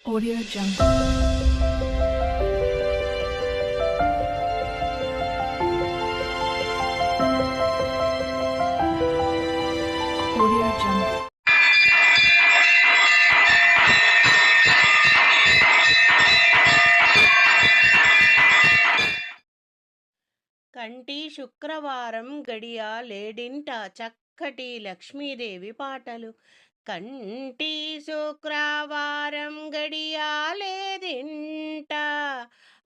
Audio Jungle. Audio Jungle. కంటి శుక్రవారం గడియ లేడింట చక్కటి లక్ష్మీదేవి పాటలు. కంటి శుక్రవారం గడియ లేడింట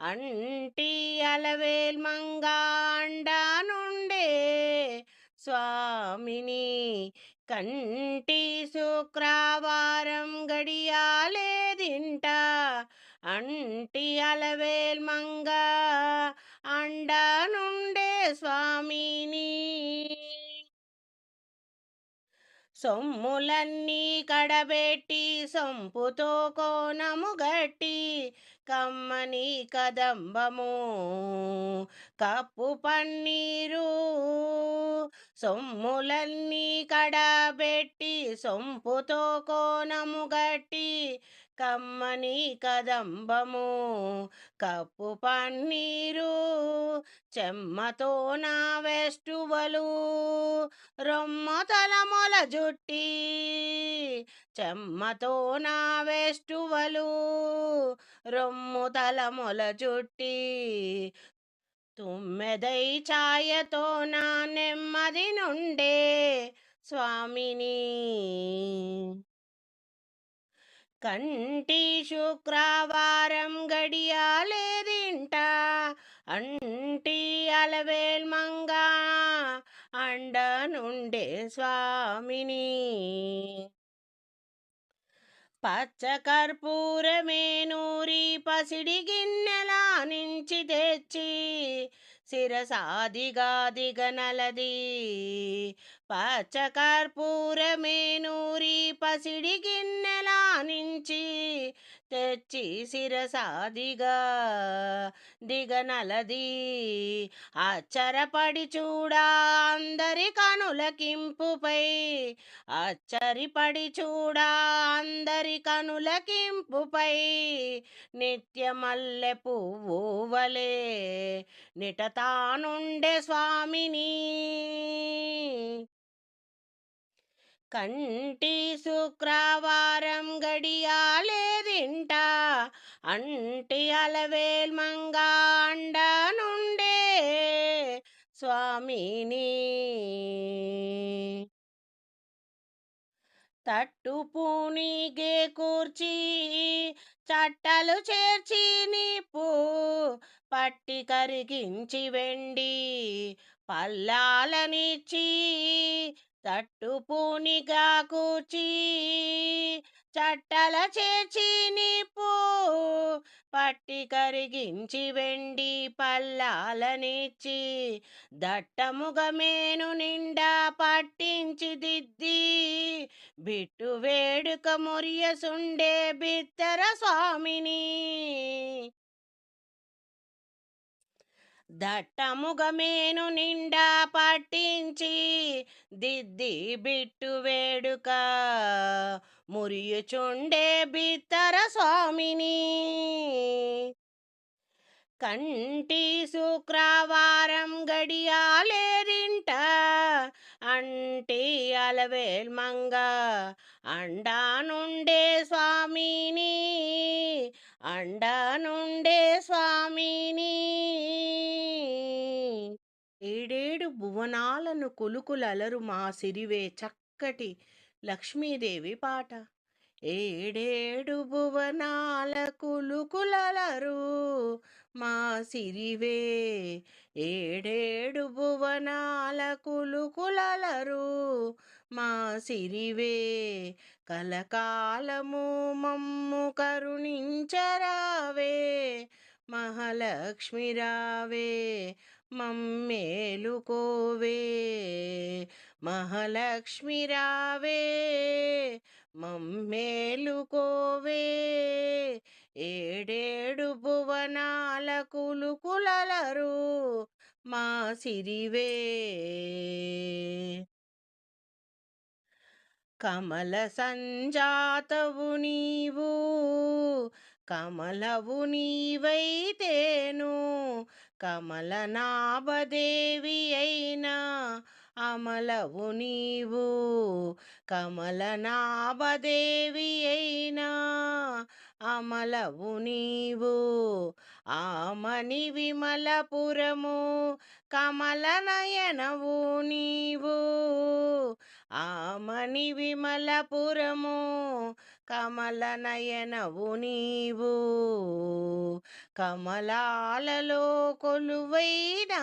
అంటి అలవేల్ మంగాండ నుండే స్వామిని. కంటి శుక్రవారం గడియ లేడింట అంటి అలవేల్ మంగ అండ నుండే స్వామిని. సొమ్ములన్నీ కడబెట్టి సొంపుతో కోనము గట్టి కమ్మని కదంబము కప్పు పన్నీరు. సొమ్ములన్నీ కడబెట్టి సొంపుతో కోనము గట్టి కమ్మని కదంబము కప్పు పన్నీరు. చెమ్మతో నా వెస్టువలు రొమ్మ తలమొల జుట్టి చెమ్మతో నా వెస్టువలు రొమ్ము తలమొల జుట్టి తుమ్మెదై ఛాయతో నా నెమ్మది నుండే స్వామిని. కంటి శుక్రవారం గడియ లేడింట అంటి అలవేల్ మంగ అండ నుండే స్వామిని. పచ్చ కర్పూరమే నూరి పసిడి గిన్నెలా నుంచి తెచ్చి శిరసాదిగా దిగనలది. పచ్చ కర్పూరమే నూరి పసిడి గిన్నెలా నుంచి తెచ్చి శిరసాదిగా దిగనలది. అచ్చరపడి చూడా అందరి కనులకింపుపై అచ్చరిపడి చూడా అందరి కనులకింపుపై నిత్యమల్లె పువ్వు వలే నిటతానుండే స్వామిని. కంటి శుక్రవారం గడియ లేడింట అంటి అలవేల్ మంగ అండ నుండే స్వామిని. తట్టు పూనిగే కూర్చి చట్టలు చేర్చి నిప్పు పట్టి కరిగించి వెండి పల్లాలనిచ్చి తట్టు పూనిగా కూర్చి చట్టల చేర్చి నిప్పు పట్టి కరిగించి వెండి పల్లాలనిచ్చి దట్టముగమేను నిండా పట్టించి దిద్ది బిట్టు వేడుక మురియసుండే బిత్తర స్వామిని. దట్టముగమేను నిండా పట్టించి దిద్ది బిట్టు వేడుక మురియుచుండే బిత్తర స్వామిని. కంటి శుక్రవారం గడియ లేడింట అంటి అలవేల్ మంగ అండా నుండే స్వామిని అండా నుండే స్వామిని. ఏడేడు భువనాలను కొలుకులలరు మా సిరివే చక్కటి లక్ష్మీదేవి పాట. ఏడేడు భువనాల కులుకులలరు మా సిరివే ఏడేడు భువనాల కులుకులలరు మా సిరివే కలకాలము మమ్ము కరుణించరావే మహాలక్ష్మి రావే మమ్మేలుకోవే మహాలక్ష్మి రావే మమ్మేలుకోవే. ఏడేడు భువనాల కులుకులలరు మా సిరివే. కమల సంజాతవు నీవు కమలవు నీవైతేను కమలనాభదేవి అయినా అమలవు నీవు కమలనాభదేవి అయినా అమలవు నీవు ఆమని విమలపురము కమలనయనవు నీవు ఆమని విమలపురము కమలనయనవు నీవు కమలాలలో కొలువైనా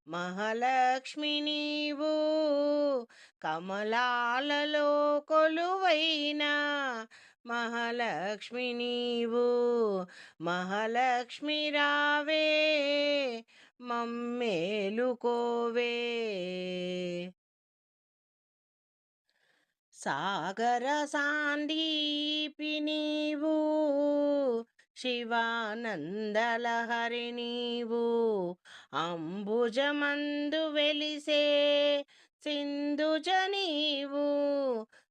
మహాలక్ష్మి నీవు కమలాలలో కొలువైనా మహాలక్ష్మి నీవు మహాలక్ష్మి రావే మమ్మేలుకోవే సాగర సాందీపి నీవు శివానందలహరి నీవు అంబుజమందు వెలిసే సింధుజ నీవు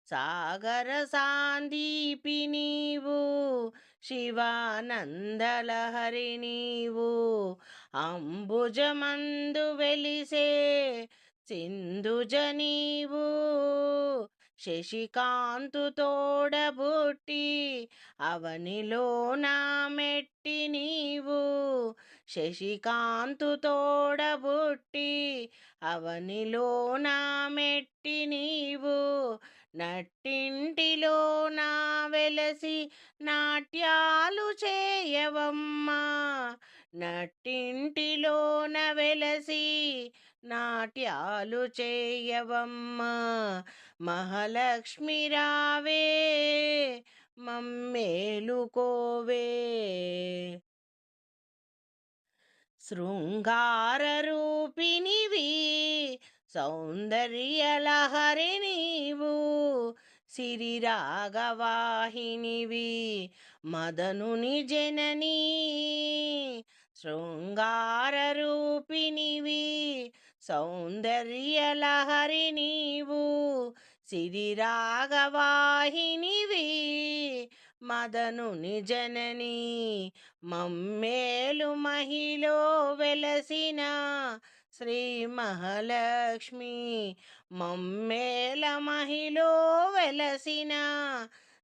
సాగర సాందీపి నీవు శివానందలహరి నీవు అంబుజమందు వెలిసే సింధుజ నీవు శశికాంతు తోడబుట్టి అవనిలో నా మెట్టి నీవు శశికాంతు తోడబుట్టి అవనిలో నా మెట్టి నీవు నట్టింటిలో నా వెలసి నాట్యాలు చేయవమ్మా నట్టింటిలోన వెలసి నాట్యాలు చేయవమ్మా మహాలక్ష్మి రావే మమ్మేలుకోవే శృంగార రూపినివి సౌందర్యలహరి నీవు సిరి రాగవాహినివి మదనుని జననీ శృంగార రూపినివి సౌందర్యలహరి నీవు సిరి రాగవాహినివి మదనుని జననీ మమ్మేలు మహిలో వెలసిన శ్రీ మహాలక్ష్మి మమ్మేల మహిలో వెలసిన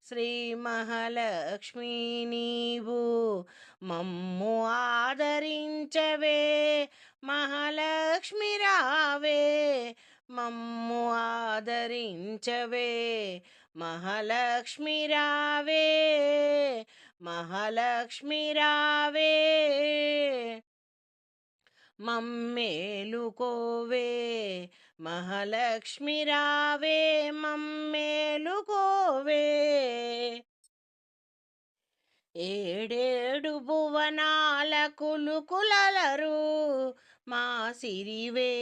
శ్రీ మహాలక్ష్మి నీవు మమ్ము ఆదరించవే మహాలక్ష్మి రావే మమ్ము ఆదరించవే మహాలక్ష్మి రావే మహాలక్ష్మి రావే మమ్మేలుకోవే మహాలక్ష్మి రావే మమ్మేలుకోవే ఏడేడు భువనాల కులుకులలరు మా సిరివే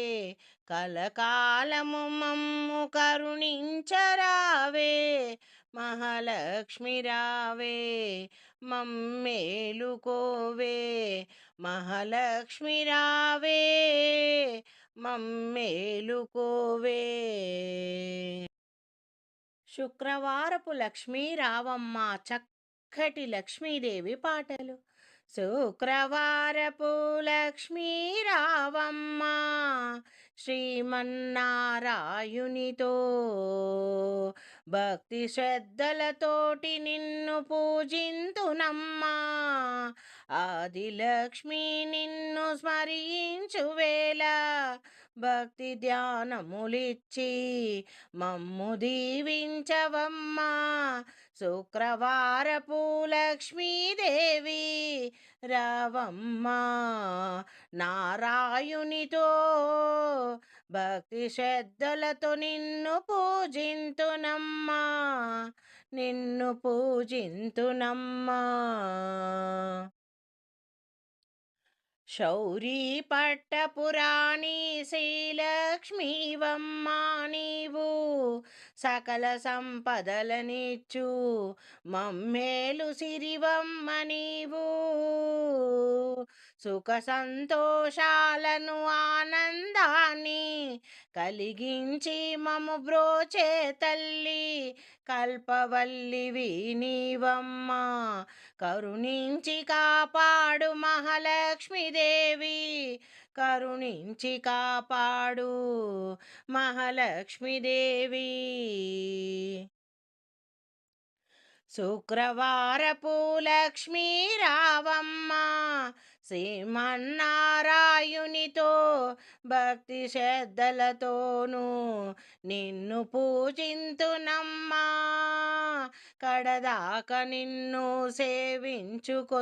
కలకాలము మమ్ము కరుణించరావే మహాలక్ష్మి రావే మమ్మేలుకోవే మహాలక్ష్మి రావే మమ్మేలుకోవే శుక్రవారపు లక్ష్మీ రావమ్మ చక్కటి లక్ష్మీదేవి పాటలు శుక్రవారపు లక్ష్మీ రావమ్మ శ్రీమన్నారాయునితో భక్తి శ్రద్ధలతోటి నిన్ను పూజింతునమ్మా ఆదిలక్ష్మి నిన్ను స్మరించువేళ భక్తి ధ్యానములిచ్చి మమ్ము దీవించవమ్మా శుక్రవారపు లక్ష్మీదేవి రావమ్మా నారాయునితో భక్తి శ్రద్ధలతో నిన్ను పూజింతునమ్మా నిన్ను పూజింతునమ్మా శౌరీ పట్టపురాణి శ్రీలక్ష్మీవమ్మ నీవు సకల సంపదలనిచ్చు మమ్మేలు సిరివమ్మ నీవు సుఖ సంతోషాలను ఆనందాన్ని కలిగించి మము బ్రోచే తల్లి కల్పవల్లివి నీవమ్మ కరుణించి కాపాడు మహాలక్ష్మీదేవి, కరుణించి కాపాడు మహాలక్ష్మీదేవి. శుక్రవారపు లక్ష్మీ రావమ్మ, శ్రీమన్నారాయునితో భక్తి శ్రద్ధలతోనూ నిన్ను పూజింతునమ్మా. కడదాక నిన్ను సేవించుకొందునమ్మా,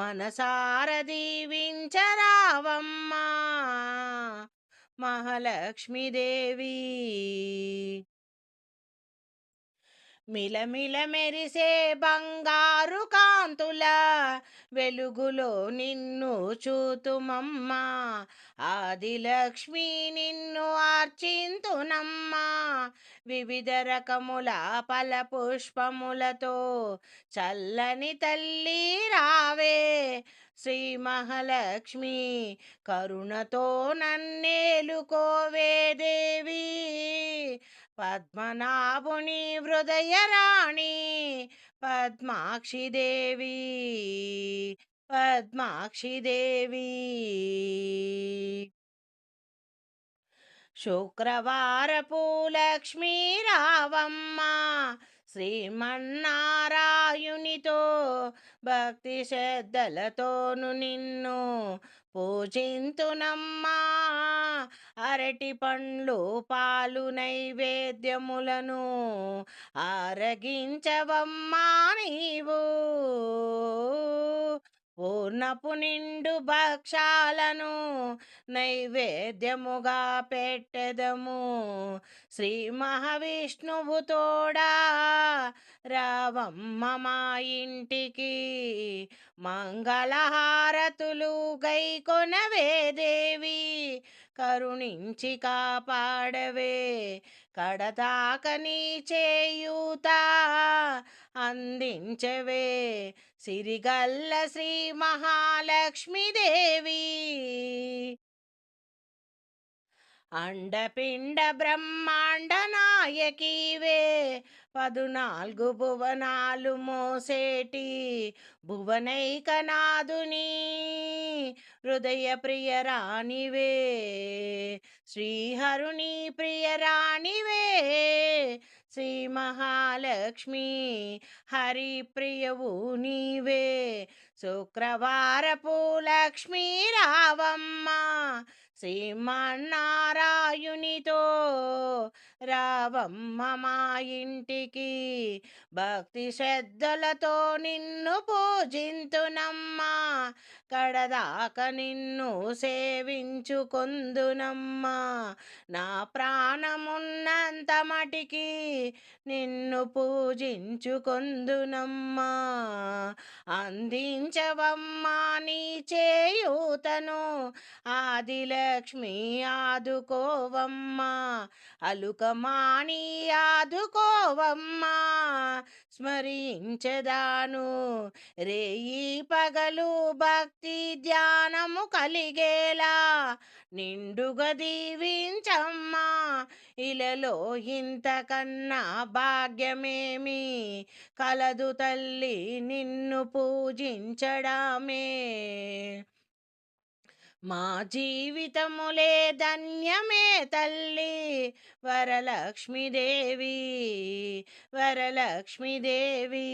మనసార దీవించరావమ్మా మహాలక్ష్మీదేవి. మిలమిల మెరిసే బంగారు కాంతుల వెలుగులో నిన్ను చూతుమమ్మా, ఆదిలక్ష్మి నిన్ను ఆర్చింతునమ్మా. వివిధ రకముల ఫల పుష్పములతో చల్లని తల్లి రావే శ్రీ మహాలక్ష్మి, కరుణతో నన్నేలుకోవే దేవి. పద్మనాభుని హృదయరాణి పద్మాక్షి దేవి, పద్మాక్షి దేవి. శుక్రవారపు లక్ష్మీ రావమ్మ, శ్రీమన్నారాయునితో భక్తి శ్రద్ధలతోను నిన్ను పూజింతునమ్మా. అరటి పండ్లు పాలు నైవేద్యములను ఆరగించవమ్మా నీవు, పూర్ణపు నిండు భక్షాలను నైవేద్యముగా పెట్టెదము. శ్రీ మహావిష్ణువు తోడా రావమ్మ మా ఇంటికి, మంగళహారతులు గైకొనవే దేవి, కరుణించి కాపాడవే. కడదాక నీ చేయూత అందించవే సిరిగల్ల శ్రీ మహాలక్ష్మీదేవి. అండపిండ బ్రహ్మాండ నాయకీవే, 14 భువనాలు మోసేటి భువనైకనాథుని హృదయ ప్రియరాణివే, శ్రీహరుని ప్రియరాణివే శ్రీ మహాలక్ష్మి, హరి ప్రియవు నీవే. శుక్రవారపు లక్ష్మీ రావమ్మ, శ్రీమన్నారాయునితో రావమ్మ మా ఇంటికి, భక్తి శ్రద్ధలతో నిన్ను పూజింతునమ్మా, కడదాక నిన్ను సేవించుకొందునమ్మా. నా ప్రాణమున్నంత మటికి నిన్ను పూజించుకొందునమ్మా. అందించవమ్మా నీ చేయూతను ఆదిలక్ష్మి, ఆదుకోవమ్మా. అలుకమాని ఆదుకోవమ్మా, స్మరించదాను రేయి పగలు భక్తి ధ్యానము కలిగేలా నిండుగా దీవించమ్మా. ఇలలో ఇంతకన్నా భాగ్యమేమి కలదు తల్లి, నిన్ను పూజించడమే. మా జీవితములే ధన్యమే తల్లి వరలక్ష్మీదేవి, వరలక్ష్మీదేవి.